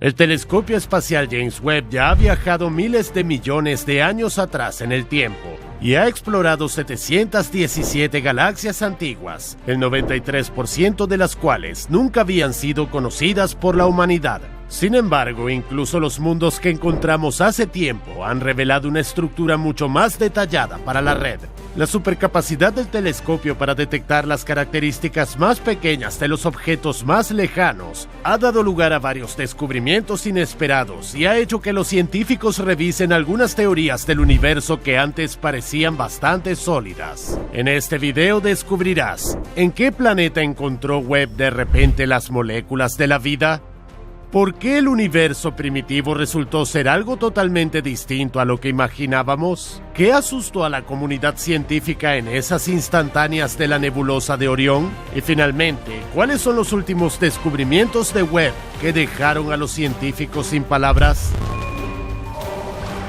El telescopio espacial James Webb ya ha viajado miles de millones de años atrás en el tiempo y ha explorado 717 galaxias antiguas, el 93% de las cuales nunca habían sido conocidas por la humanidad. Sin embargo, incluso los mundos que encontramos hace tiempo han revelado una estructura mucho más detallada para la red. La supercapacidad del telescopio para detectar las características más pequeñas de los objetos más lejanos ha dado lugar a varios descubrimientos inesperados y ha hecho que los científicos revisen algunas teorías del universo que antes parecían bastante sólidas. En este video descubrirás ¿en qué planeta encontró Webb de repente las moléculas de la vida? ¿Por qué el universo primitivo resultó ser algo totalmente distinto a lo que imaginábamos? ¿Qué asustó a la comunidad científica en esas instantáneas de la nebulosa de Orión? Y finalmente, ¿cuáles son los últimos descubrimientos de Webb que dejaron a los científicos sin palabras?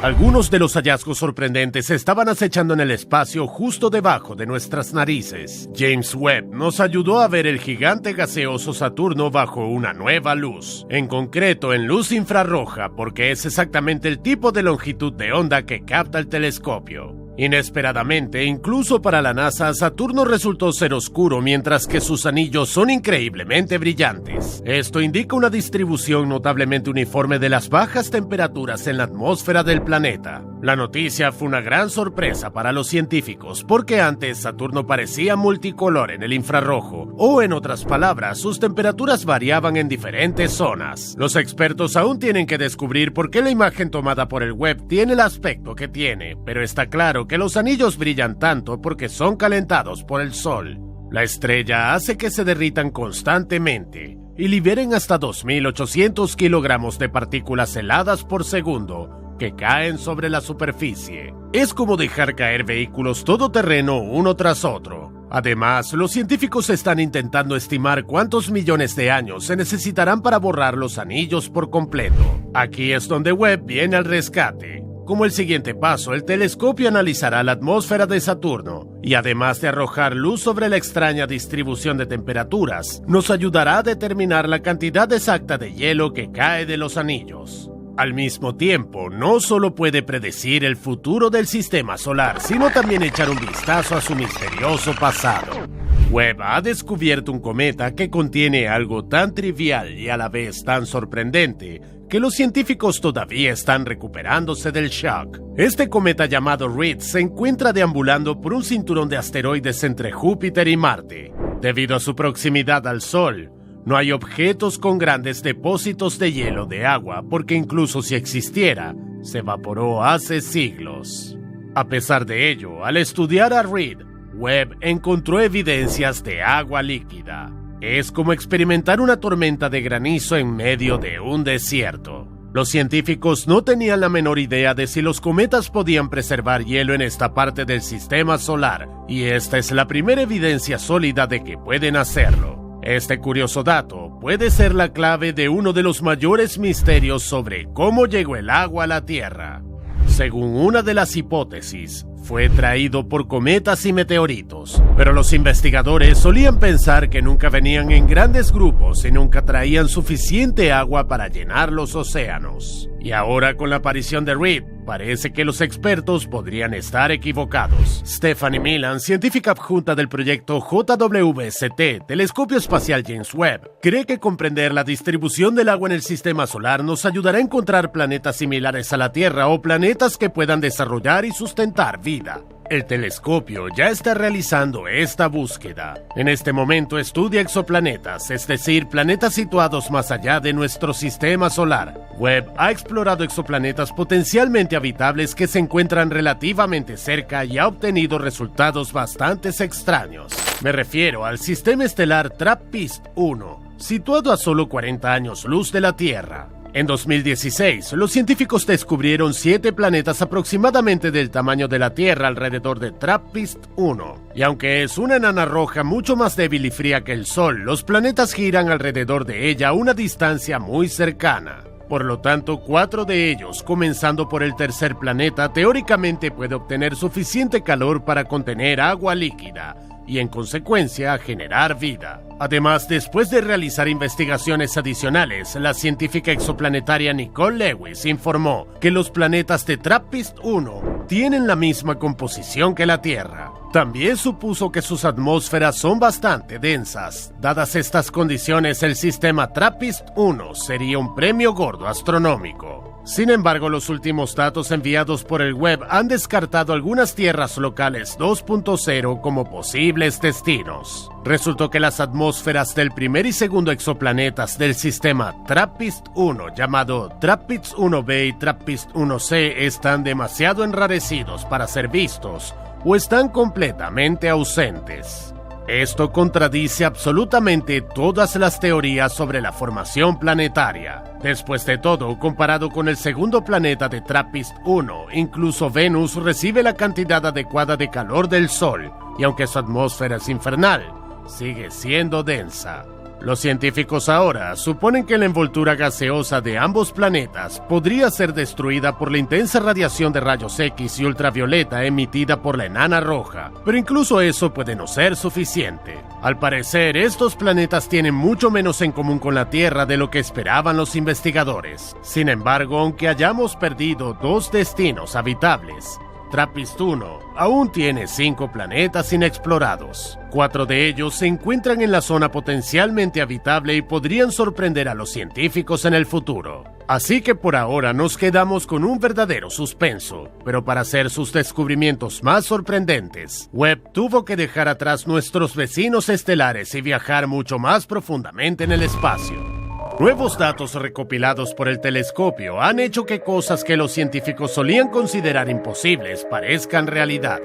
Algunos de los hallazgos sorprendentes estaban acechando en el espacio justo debajo de nuestras narices. James Webb nos ayudó a ver el gigante gaseoso Saturno bajo una nueva luz, en concreto en luz infrarroja, porque es exactamente el tipo de longitud de onda que capta el telescopio. Inesperadamente, incluso para la NASA, Saturno resultó ser oscuro mientras que sus anillos son increíblemente brillantes. Esto indica una distribución notablemente uniforme de las bajas temperaturas en la atmósfera del planeta. La noticia fue una gran sorpresa para los científicos porque antes Saturno parecía multicolor en el infrarrojo, o en otras palabras, sus temperaturas variaban en diferentes zonas. Los expertos aún tienen que descubrir por qué la imagen tomada por el Webb tiene el aspecto que tiene, pero está claro que los anillos brillan tanto porque son calentados por el Sol. La estrella hace que se derritan constantemente y liberen hasta 2.800 kilogramos de partículas heladas por segundo que caen sobre la superficie. Es como dejar caer vehículos todoterreno uno tras otro. Además, los científicos están intentando estimar cuántos millones de años se necesitarán para borrar los anillos por completo. Aquí es donde Webb viene al rescate. Como el siguiente paso, el telescopio analizará la atmósfera de Saturno y además de arrojar luz sobre la extraña distribución de temperaturas, nos ayudará a determinar la cantidad exacta de hielo que cae de los anillos. Al mismo tiempo, no solo puede predecir el futuro del sistema solar, sino también echar un vistazo a su misterioso pasado. Webb ha descubierto un cometa que contiene algo tan trivial y a la vez tan sorprendente que los científicos todavía están recuperándose del shock. Este cometa llamado Reed se encuentra deambulando por un cinturón de asteroides entre Júpiter y Marte. Debido a su proximidad al Sol, no hay objetos con grandes depósitos de hielo de agua porque incluso si existiera, se evaporó hace siglos. A pesar de ello, al estudiar a Reed, Webb encontró evidencias de agua líquida. Es como experimentar una tormenta de granizo en medio de un desierto. Los científicos no tenían la menor idea de si los cometas podían preservar hielo en esta parte del sistema solar, y esta es la primera evidencia sólida de que pueden hacerlo. Este curioso dato puede ser la clave de uno de los mayores misterios sobre cómo llegó el agua a la Tierra. Según una de las hipótesis, fue traído por cometas y meteoritos, pero los investigadores solían pensar que nunca venían en grandes grupos y nunca traían suficiente agua para llenar los océanos. Y ahora con la aparición de Reed, parece que los expertos podrían estar equivocados. Stephanie Milan, científica adjunta del proyecto JWST, Telescopio Espacial James Webb, cree que comprender la distribución del agua en el sistema solar nos ayudará a encontrar planetas similares a la Tierra o planetas que puedan desarrollar y sustentar vida. El telescopio ya está realizando esta búsqueda. En este momento estudia exoplanetas, es decir, planetas situados más allá de nuestro sistema solar. Webb ha explorado exoplanetas potencialmente habitables que se encuentran relativamente cerca y ha obtenido resultados bastante extraños. Me refiero al sistema estelar TRAPPIST-1, situado a solo 40 años luz de la Tierra. En 2016, los científicos descubrieron 7 planetas aproximadamente del tamaño de la Tierra alrededor de TRAPPIST-1. Y aunque es una enana roja mucho más débil y fría que el Sol, los planetas giran alrededor de ella a una distancia muy cercana. Por lo tanto, 4 de ellos, comenzando por el tercer planeta, teóricamente puede obtener suficiente calor para contener agua líquida, y en consecuencia a generar vida. Además, después de realizar investigaciones adicionales, la científica exoplanetaria Nicole Lewis informó que los planetas de TRAPPIST-1 tienen la misma composición que la Tierra. También supuso que sus atmósferas son bastante densas. Dadas estas condiciones, el sistema TRAPPIST-1 sería un premio gordo astronómico. Sin embargo, los últimos datos enviados por el web han descartado algunas tierras locales 2.0 como posibles destinos. Resultó que las atmósferas del primer y segundo exoplanetas del sistema TRAPPIST-1, llamado TRAPPIST-1b y TRAPPIST-1c, están demasiado enrarecidos para ser vistos o están completamente ausentes. Esto contradice absolutamente todas las teorías sobre la formación planetaria. Después de todo, comparado con el segundo planeta de TRAPPIST-1, incluso Venus recibe la cantidad adecuada de calor del Sol, y aunque su atmósfera es infernal, sigue siendo densa. Los científicos ahora suponen que la envoltura gaseosa de ambos planetas podría ser destruida por la intensa radiación de rayos X y ultravioleta emitida por la enana roja, pero incluso eso puede no ser suficiente. Al parecer, estos planetas tienen mucho menos en común con la Tierra de lo que esperaban los investigadores. Sin embargo, aunque hayamos perdido 2 destinos habitables, TRAPPIST-1 aún tiene 5 planetas inexplorados. 4 de ellos se encuentran en la zona potencialmente habitable y podrían sorprender a los científicos en el futuro. Así que por ahora nos quedamos con un verdadero suspenso, pero para hacer sus descubrimientos más sorprendentes, Webb tuvo que dejar atrás nuestros vecinos estelares y viajar mucho más profundamente en el espacio. Nuevos datos recopilados por el telescopio han hecho que cosas que los científicos solían considerar imposibles parezcan realidad.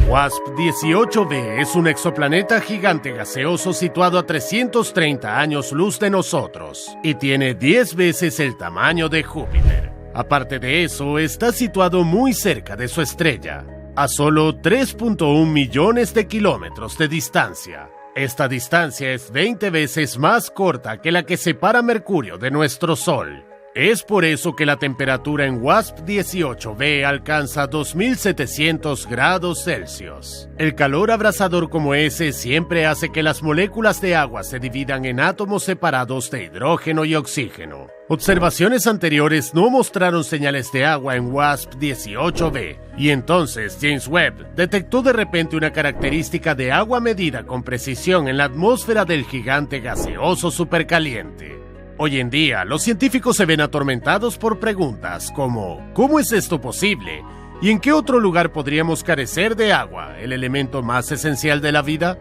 WASP-18b es un exoplaneta gigante gaseoso situado a 330 años luz de nosotros y tiene 10 veces el tamaño de Júpiter. Aparte de eso, está situado muy cerca de su estrella, a solo 3.1 millones de kilómetros de distancia. Esta distancia es 20 veces más corta que la que separa Mercurio de nuestro Sol. Es por eso que la temperatura en WASP-18b alcanza 2700 grados Celsius. El calor abrasador como ese siempre hace que las moléculas de agua se dividan en átomos separados de hidrógeno y oxígeno. Observaciones anteriores no mostraron señales de agua en WASP-18b, y entonces James Webb detectó de repente una característica de agua medida con precisión en la atmósfera del gigante gaseoso supercaliente. Hoy en día, los científicos se ven atormentados por preguntas como ¿cómo es esto posible? ¿Y en qué otro lugar podríamos carecer de agua, el elemento más esencial de la vida?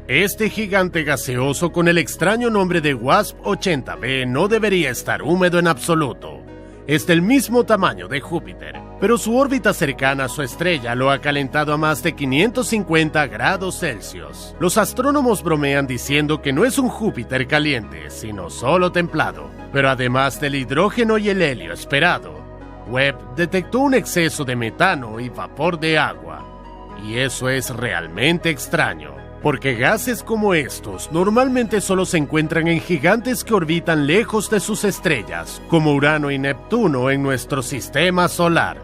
Este gigante gaseoso con el extraño nombre de WASP-80b no debería estar húmedo en absoluto. Es del mismo tamaño de Júpiter, pero su órbita cercana a su estrella lo ha calentado a más de 550 grados Celsius. Los astrónomos bromean diciendo que no es un Júpiter caliente, sino solo templado. Pero además del hidrógeno y el helio esperado, Webb detectó un exceso de metano y vapor de agua. Y eso es realmente extraño, porque gases como estos normalmente solo se encuentran en gigantes que orbitan lejos de sus estrellas, como Urano y Neptuno en nuestro sistema solar.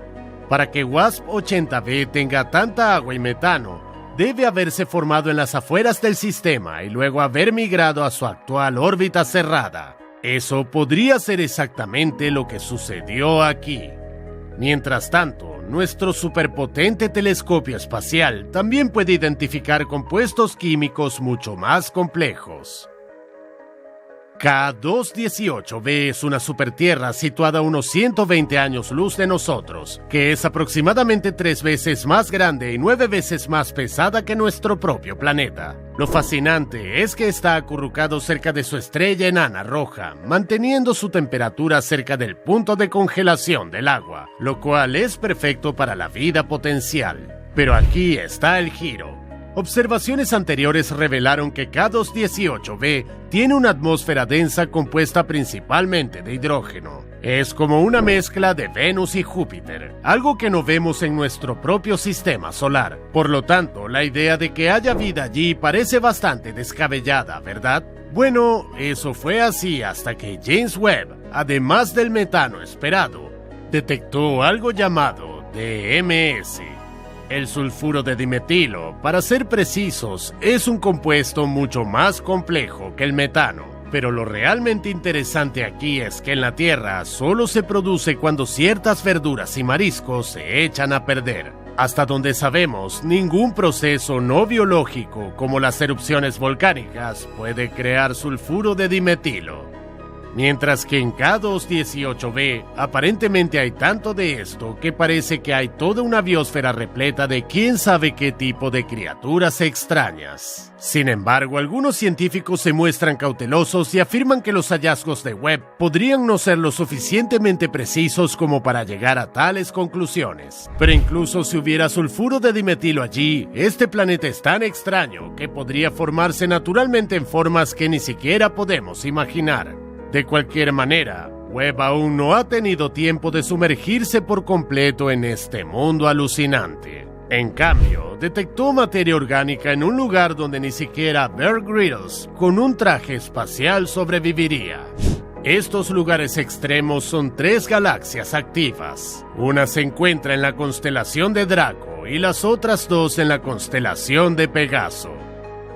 Para que WASP-80b tenga tanta agua y metano, debe haberse formado en las afueras del sistema y luego haber migrado a su actual órbita cerrada. Eso podría ser exactamente lo que sucedió aquí. Mientras tanto, nuestro superpotente telescopio espacial también puede identificar compuestos químicos mucho más complejos. K218b es una supertierra situada a unos 120 años luz de nosotros, que es aproximadamente 3 veces más grande y 9 veces más pesada que nuestro propio planeta. Lo fascinante es que está acurrucado cerca de su estrella enana roja, manteniendo su temperatura cerca del punto de congelación del agua, lo cual es perfecto para la vida potencial. Pero aquí está el giro. Observaciones anteriores revelaron que K218b tiene una atmósfera densa compuesta principalmente de hidrógeno. Es como una mezcla de Venus y Júpiter, algo que no vemos en nuestro propio sistema solar. Por lo tanto, la idea de que haya vida allí parece bastante descabellada, ¿verdad? Bueno, eso fue así hasta que James Webb, además del metano esperado, detectó algo llamado DMS. El sulfuro de dimetilo, para ser precisos, es un compuesto mucho más complejo que el metano. Pero lo realmente interesante aquí es que en la Tierra solo se produce cuando ciertas verduras y mariscos se echan a perder. Hasta donde sabemos, ningún proceso no biológico como las erupciones volcánicas puede crear sulfuro de dimetilo. Mientras que en K218b aparentemente hay tanto de esto que parece que hay toda una biosfera repleta de quién sabe qué tipo de criaturas extrañas. Sin embargo, algunos científicos se muestran cautelosos y afirman que los hallazgos de Webb podrían no ser lo suficientemente precisos como para llegar a tales conclusiones. Pero incluso si hubiera sulfuro de dimetilo allí, este planeta es tan extraño que podría formarse naturalmente en formas que ni siquiera podemos imaginar. De cualquier manera, Webb aún no ha tenido tiempo de sumergirse por completo en este mundo alucinante. En cambio, detectó materia orgánica en un lugar donde ni siquiera Bear Grylls, con un traje espacial, sobreviviría. Estos lugares extremos son 3 galaxias activas. Una se encuentra en la constelación de Draco y las otras 2 en la constelación de Pegaso.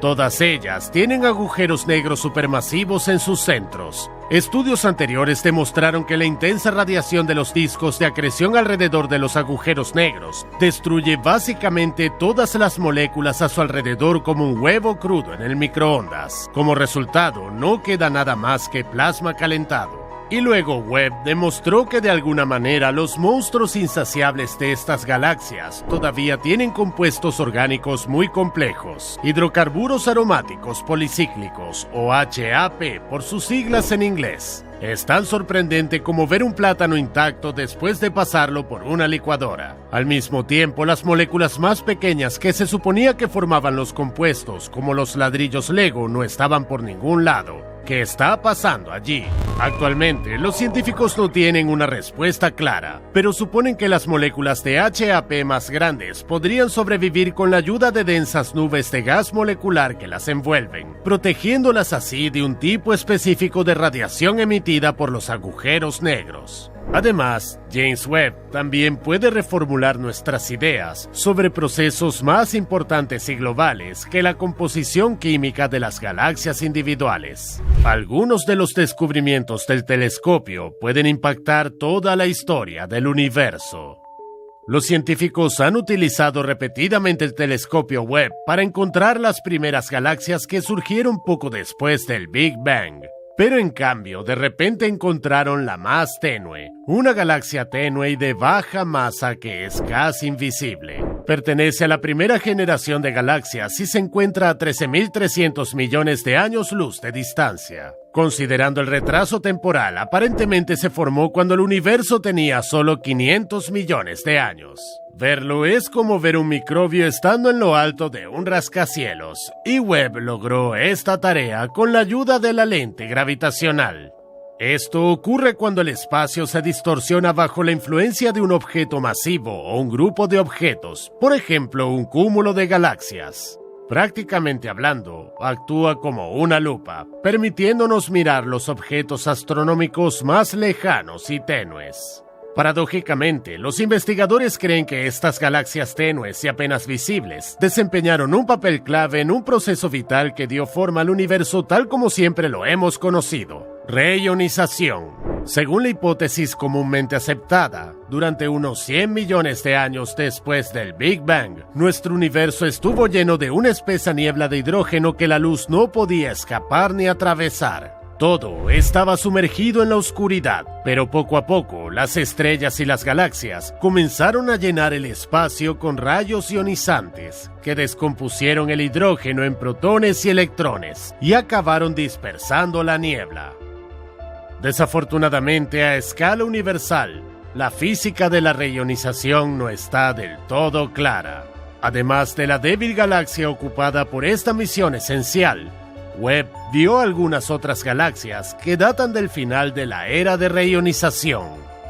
Todas ellas tienen agujeros negros supermasivos en sus centros. Estudios anteriores demostraron que la intensa radiación de los discos de acreción alrededor de los agujeros negros destruye básicamente todas las moléculas a su alrededor como un huevo crudo en el microondas. Como resultado, no queda nada más que plasma calentado. Y luego Webb demostró que de alguna manera los monstruos insaciables de estas galaxias todavía tienen compuestos orgánicos muy complejos, hidrocarburos aromáticos policíclicos o HAP por sus siglas en inglés. Es tan sorprendente como ver un plátano intacto después de pasarlo por una licuadora. Al mismo tiempo, las moléculas más pequeñas que se suponía que formaban los compuestos, como los ladrillos Lego, no estaban por ningún lado. ¿Qué está pasando allí? Actualmente, los científicos no tienen una respuesta clara, pero suponen que las moléculas de HAP más grandes podrían sobrevivir con la ayuda de densas nubes de gas molecular que las envuelven, protegiéndolas así de un tipo específico de radiación emitida por los agujeros negros. Además, James Webb también puede reformular nuestras ideas sobre procesos más importantes y globales que la composición química de las galaxias individuales. Algunos de los descubrimientos del telescopio pueden impactar toda la historia del universo. Los científicos han utilizado repetidamente el telescopio Webb para encontrar las primeras galaxias que surgieron poco después del Big Bang. Pero en cambio, de repente encontraron la más tenue, una galaxia tenue y de baja masa que es casi invisible. Pertenece a la primera generación de galaxias y se encuentra a 13.300 millones de años luz de distancia. Considerando el retraso temporal, aparentemente se formó cuando el universo tenía solo 500 millones de años. Verlo es como ver un microbio estando en lo alto de un rascacielos, y Webb logró esta tarea con la ayuda de la lente gravitacional. Esto ocurre cuando el espacio se distorsiona bajo la influencia de un objeto masivo o un grupo de objetos, por ejemplo, un cúmulo de galaxias. Prácticamente hablando, actúa como una lupa, permitiéndonos mirar los objetos astronómicos más lejanos y tenues. Paradójicamente, los investigadores creen que estas galaxias tenues y apenas visibles desempeñaron un papel clave en un proceso vital que dio forma al universo tal como siempre lo hemos conocido: reionización. Según la hipótesis comúnmente aceptada, durante unos 100 millones de años después del Big Bang, nuestro universo estuvo lleno de una espesa niebla de hidrógeno que la luz no podía escapar ni atravesar. Todo estaba sumergido en la oscuridad, pero poco a poco las estrellas y las galaxias comenzaron a llenar el espacio con rayos ionizantes que descompusieron el hidrógeno en protones y electrones y acabaron dispersando la niebla. Desafortunadamente, a escala universal, la física de la reionización no está del todo clara. Además de la débil galaxia ocupada por esta misión esencial, Webb vio algunas otras galaxias que datan del final de la era de reionización.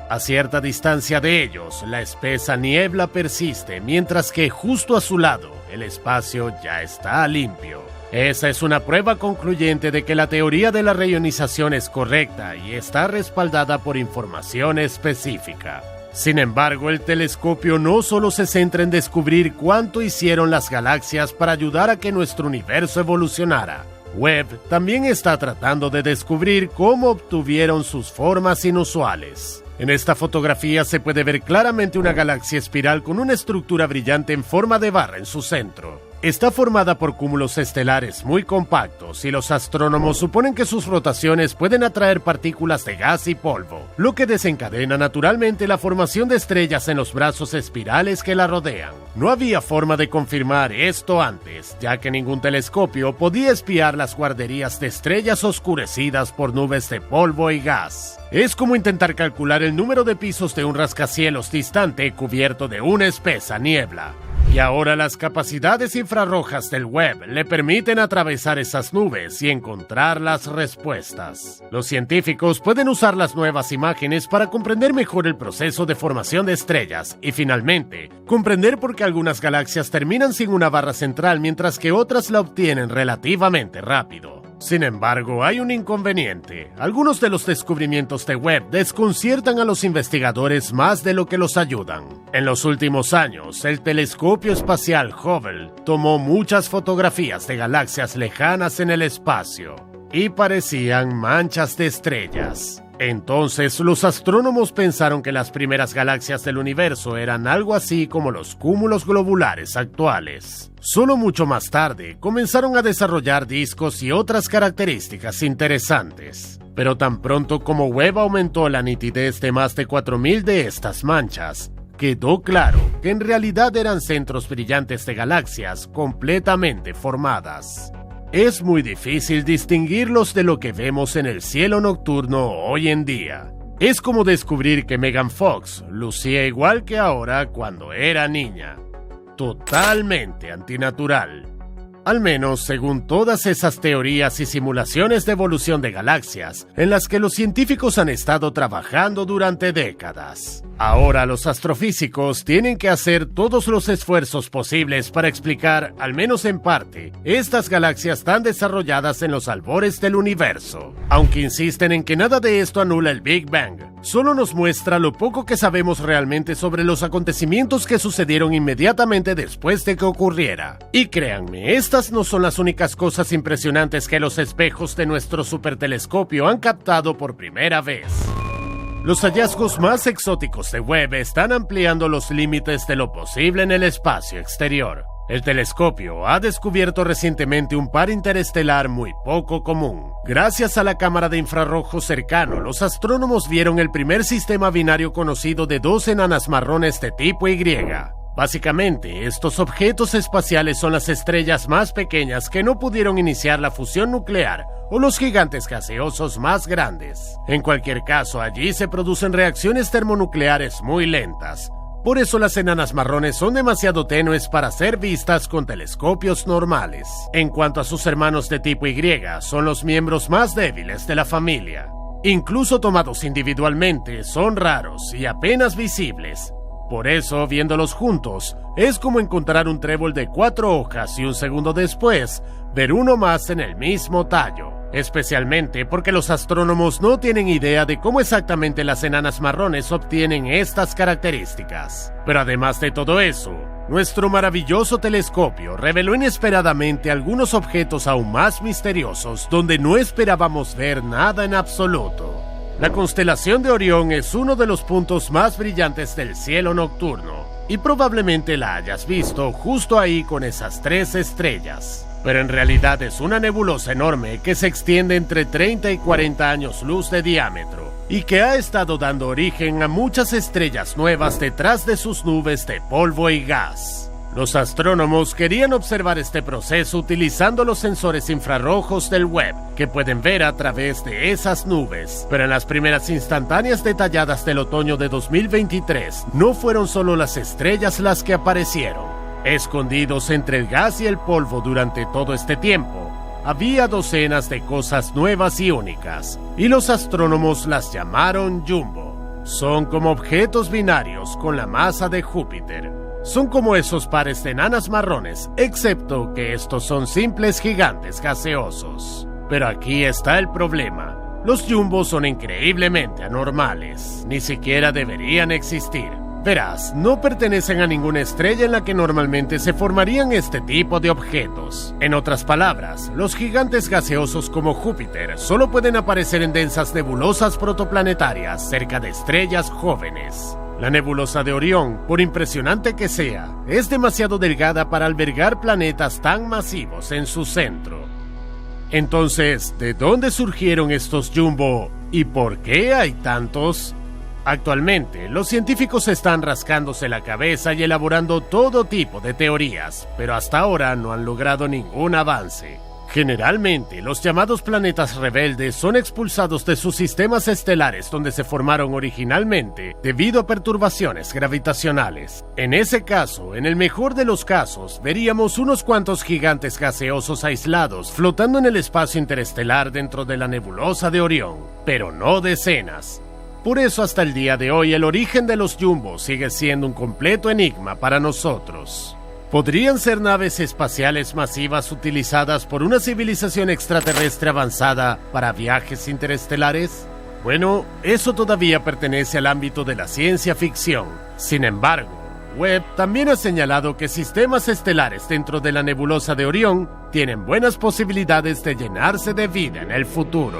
A cierta distancia de ellos, la espesa niebla persiste, mientras que justo a su lado, el espacio ya está limpio. Esa es una prueba concluyente de que la teoría de la reionización es correcta y está respaldada por información específica. Sin embargo, el telescopio no solo se centra en descubrir cuánto hicieron las galaxias para ayudar a que nuestro universo evolucionara. Webb también está tratando de descubrir cómo obtuvieron sus formas inusuales. En esta fotografía se puede ver claramente una galaxia espiral con una estructura brillante en forma de barra en su centro. Está formada por cúmulos estelares muy compactos y los astrónomos suponen que sus rotaciones pueden atraer partículas de gas y polvo, lo que desencadena naturalmente la formación de estrellas en los brazos espirales que la rodean. No había forma de confirmar esto antes, ya que ningún telescopio podía espiar las guarderías de estrellas oscurecidas por nubes de polvo y gas. Es como intentar calcular el número de pisos de un rascacielos distante cubierto de una espesa niebla. Y ahora las capacidades infrarrojas del Webb le permiten atravesar esas nubes y encontrar las respuestas. Los científicos pueden usar las nuevas imágenes para comprender mejor el proceso de formación de estrellas y, finalmente, comprender por qué algunas galaxias terminan sin una barra central mientras que otras la obtienen relativamente rápido. Sin embargo, hay un inconveniente. Algunos de los descubrimientos de Webb desconciertan a los investigadores más de lo que los ayudan. En los últimos años, el telescopio espacial Hubble tomó muchas fotografías de galaxias lejanas en el espacio y parecían manchas de estrellas. Entonces, los astrónomos pensaron que las primeras galaxias del universo eran algo así como los cúmulos globulares actuales. Solo mucho más tarde, comenzaron a desarrollar discos y otras características interesantes. Pero tan pronto como Webb aumentó la nitidez de más de 4000 de estas manchas, quedó claro que en realidad eran centros brillantes de galaxias completamente formadas. Es muy difícil distinguirlos de lo que vemos en el cielo nocturno hoy en día. Es como descubrir que Megan Fox lucía igual que ahora cuando era niña. Totalmente antinatural. Al menos según todas esas teorías y simulaciones de evolución de galaxias en las que los científicos han estado trabajando durante décadas. Ahora los astrofísicos tienen que hacer todos los esfuerzos posibles para explicar, al menos en parte, estas galaxias tan desarrolladas en los albores del universo. Aunque insisten en que nada de esto anula el Big Bang, solo nos muestra lo poco que sabemos realmente sobre los acontecimientos que sucedieron inmediatamente después de que ocurriera. Y créanme, estas no son las únicas cosas impresionantes que los espejos de nuestro supertelescopio han captado por primera vez. Los hallazgos más exóticos de Webb están ampliando los límites de lo posible en el espacio exterior. El telescopio ha descubierto recientemente un par interestelar muy poco común. Gracias a la cámara de infrarrojo cercano, los astrónomos vieron el primer sistema binario conocido de dos enanas marrones de tipo Y. Básicamente, estos objetos espaciales son las estrellas más pequeñas que no pudieron iniciar la fusión nuclear o los gigantes gaseosos más grandes. En cualquier caso, allí se producen reacciones termonucleares muy lentas. Por eso las enanas marrones son demasiado tenues para ser vistas con telescopios normales. En cuanto a sus hermanos de tipo Y, son los miembros más débiles de la familia. Incluso tomados individualmente, son raros y apenas visibles. Por eso, viéndolos juntos, es como encontrar un trébol de 4 hojas y un segundo después, ver uno más en el mismo tallo. Especialmente porque los astrónomos no tienen idea de cómo exactamente las enanas marrones obtienen estas características. Pero además de todo eso, nuestro maravilloso telescopio reveló inesperadamente algunos objetos aún más misteriosos donde no esperábamos ver nada en absoluto. La constelación de Orión es uno de los puntos más brillantes del cielo nocturno, y probablemente la hayas visto justo ahí con esas 3 estrellas. Pero en realidad es una nebulosa enorme que se extiende entre 30 y 40 años luz de diámetro, y que ha estado dando origen a muchas estrellas nuevas detrás de sus nubes de polvo y gas. Los astrónomos querían observar este proceso utilizando los sensores infrarrojos del Webb, que pueden ver a través de esas nubes. Pero en las primeras instantáneas detalladas del otoño de 2023, no fueron solo las estrellas las que aparecieron. Escondidos entre el gas y el polvo durante todo este tiempo, había docenas de cosas nuevas y únicas, y los astrónomos las llamaron Jumbo. Son como objetos binarios con la masa de Júpiter. Son como esos pares de enanas marrones, excepto que estos son simples gigantes gaseosos. Pero aquí está el problema. Los jumbos son increíblemente anormales, ni siquiera deberían existir. Verás, no pertenecen a ninguna estrella en la que normalmente se formarían este tipo de objetos. En otras palabras, los gigantes gaseosos como Júpiter solo pueden aparecer en densas nebulosas protoplanetarias cerca de estrellas jóvenes. La nebulosa de Orión, por impresionante que sea, es demasiado delgada para albergar planetas tan masivos en su centro. Entonces, ¿de dónde surgieron estos jumbo y por qué hay tantos? Actualmente, los científicos están rascándose la cabeza y elaborando todo tipo de teorías, pero hasta ahora no han logrado ningún avance. Generalmente, los llamados planetas rebeldes son expulsados de sus sistemas estelares donde se formaron originalmente debido a perturbaciones gravitacionales. En ese caso, en el mejor de los casos, veríamos unos cuantos gigantes gaseosos aislados flotando en el espacio interestelar dentro de la nebulosa de Orión, pero no decenas. Por eso hasta el día de hoy el origen de los jumbos sigue siendo un completo enigma para nosotros. ¿Podrían ser naves espaciales masivas utilizadas por una civilización extraterrestre avanzada para viajes interestelares? Bueno, eso todavía pertenece al ámbito de la ciencia ficción. Sin embargo, Webb también ha señalado que sistemas estelares dentro de la nebulosa de Orión tienen buenas posibilidades de llenarse de vida en el futuro.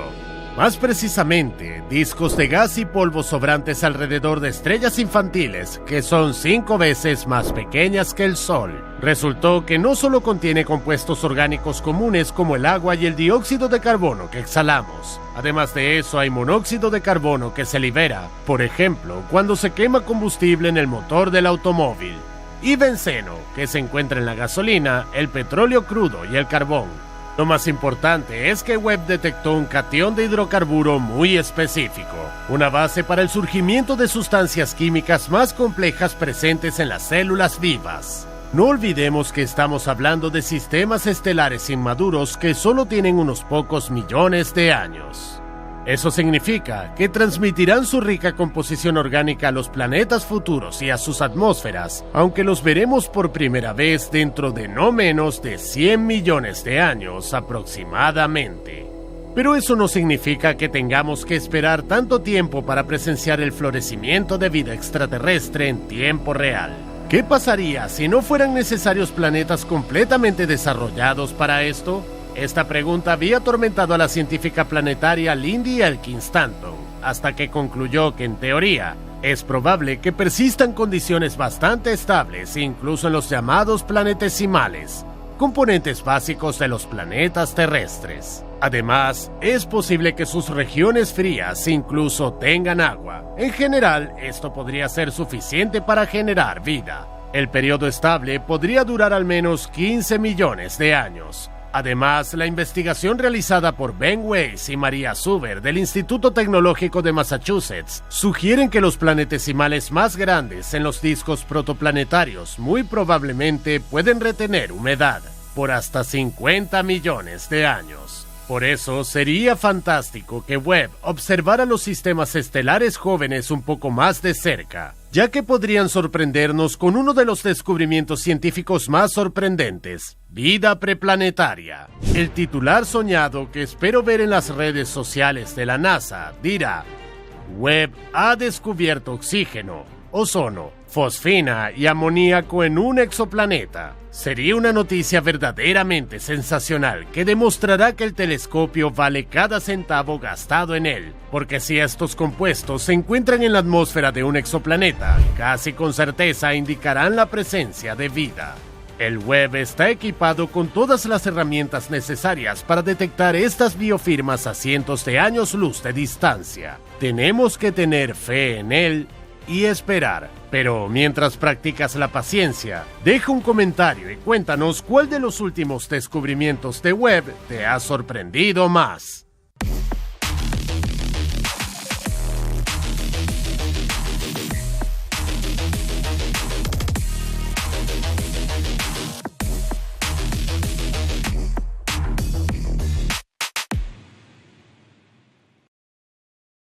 Más precisamente, discos de gas y polvo sobrantes alrededor de estrellas infantiles que son 5 veces más pequeñas que el Sol. Resultó que no solo contiene compuestos orgánicos comunes como el agua y el dióxido de carbono que exhalamos. Además de eso, hay monóxido de carbono que se libera, por ejemplo, cuando se quema combustible en el motor del automóvil. Y benceno, que se encuentra en la gasolina, el petróleo crudo y el carbón. Lo más importante es que Webb detectó un catión de hidrocarburo muy específico, una base para el surgimiento de sustancias químicas más complejas presentes en las células vivas. No olvidemos que estamos hablando de sistemas estelares inmaduros que solo tienen unos pocos millones de años. Eso significa que transmitirán su rica composición orgánica a los planetas futuros y a sus atmósferas, aunque los veremos por primera vez dentro de no menos de 100 millones de años aproximadamente. Pero eso no significa que tengamos que esperar tanto tiempo para presenciar el florecimiento de vida extraterrestre en tiempo real. ¿Qué pasaría si no fueran necesarios planetas completamente desarrollados para esto? Esta pregunta había atormentado a la científica planetaria Lindy Elkins Stanton, hasta que concluyó que, en teoría, es probable que persistan condiciones bastante estables, incluso en los llamados planetesimales, componentes básicos de los planetas terrestres. Además, es posible que sus regiones frías incluso tengan agua. En general, esto podría ser suficiente para generar vida. El periodo estable podría durar al menos 15 millones de años. Además, la investigación realizada por Ben Weiss y Maria Zuber del Instituto Tecnológico de Massachusetts sugieren que los planetesimales más grandes en los discos protoplanetarios muy probablemente pueden retener humedad por hasta 50 millones de años. Por eso, sería fantástico que Webb observara los sistemas estelares jóvenes un poco más de cerca, ya que podrían sorprendernos con uno de los descubrimientos científicos más sorprendentes: vida preplanetaria. El titular soñado que espero ver en las redes sociales de la NASA dirá: Webb ha descubierto oxígeno, ozono, fosfina y amoníaco en un exoplaneta. Sería una noticia verdaderamente sensacional que demostrará que el telescopio vale cada centavo gastado en él, porque si estos compuestos se encuentran en la atmósfera de un exoplaneta, casi con certeza indicarán la presencia de vida. El Webb está equipado con todas las herramientas necesarias para detectar estas biofirmas a cientos de años luz de distancia. Tenemos que tener fe en él y esperar. Pero mientras practicas la paciencia, deja un comentario y cuéntanos cuál de los últimos descubrimientos de Webb te ha sorprendido más.